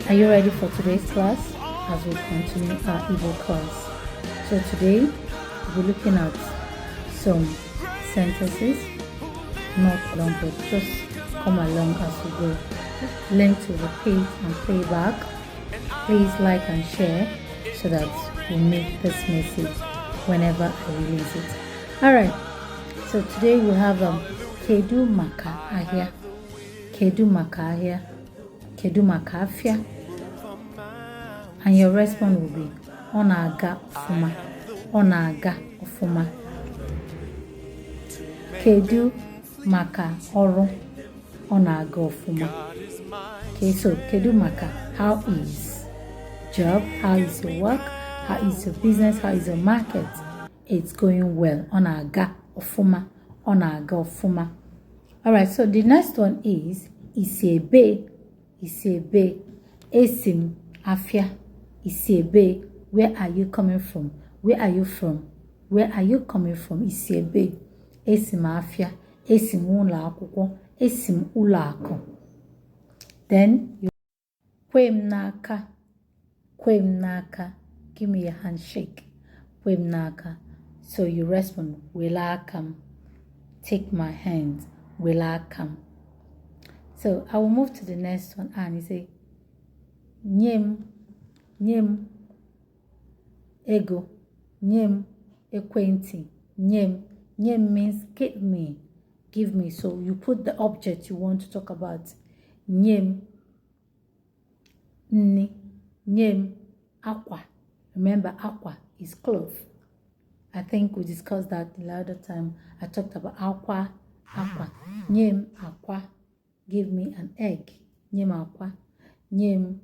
Are you ready for today's class as we continue our Igbo class? So today we're looking at some sentences, not long but just come along as we go. Learn to repeat and play back. Please like and share so that we make this message whenever I release it. Alright, so today we have Kedu Maka Ahia. Kedu Maka Ahia. Kedu Maka Afia. And your response will be Onaga Ofuma. Onaga Ofuma. Kedu Maka Oru. Onaga Ofuma. Okay, so Kedu Maka, how is job? How is your work? How is your business? How is your market? It's going well. Onaga Ofuma. Onaga Ofuma. Alright, so the next one is Isebe. Isebe. Esim Afia. Isebe. Where are you coming from? Where are you from? Where are you coming from? Isebe. Esim Afia. Esim Ula Akwụkwọ. Esim Ula Akụ. Then you Kwem Naka. Kwem Naka. Give me a handshake. Kwem Naka. So you respond, Welcome. Take my hand. Welcome. So I will move to the next one and you say Nyem. Nyem ego. Nyem ekwenti. Nyem. Nyem means give me. Give me. So you put the object you want to talk about. Nyem. Nni. Nyem aqua. Remember, aqua is cloth. I think we discussed that the other time. I talked about aqua. Aqua. Nyem aqua. Give me an egg. Nyem aqua. Nyem.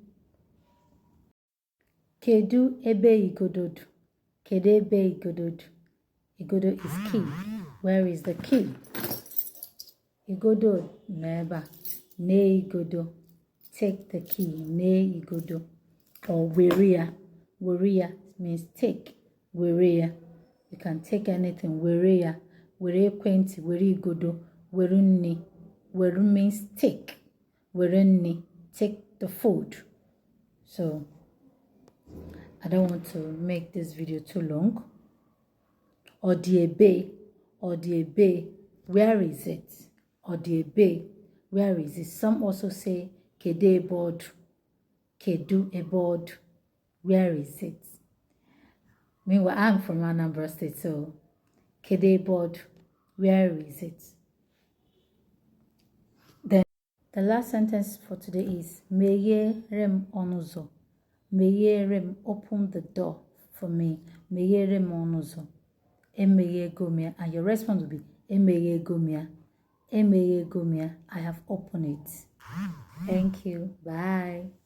Kedu ebe igododu. Kedu ebe igododu. Igodo is key. Where is the key? Igodo neba. Ne igodo. Take the key. Ne igodo. Or weria. Weria means take. Weria. You can take anything. Weria. Were kwenti. Were igodo. Werunni. Weru means take. Werunni. Take the food. So I don't want to make this video too long. Odiebe. Odiebe. Where is it? Odiebe. Where is it? Some also say Kede board. Kedu a board. Where is it? Meanwhile, I'm from Anambra State, so Kede board. Where is it? Then the last sentence for today is Meye rem onuzo. Meye rem, open the door for me. Meye rem onuzo. Emeye gomia. And your response will be Emeye gomia. Emeye gomia. I have opened it. Thank you. Bye.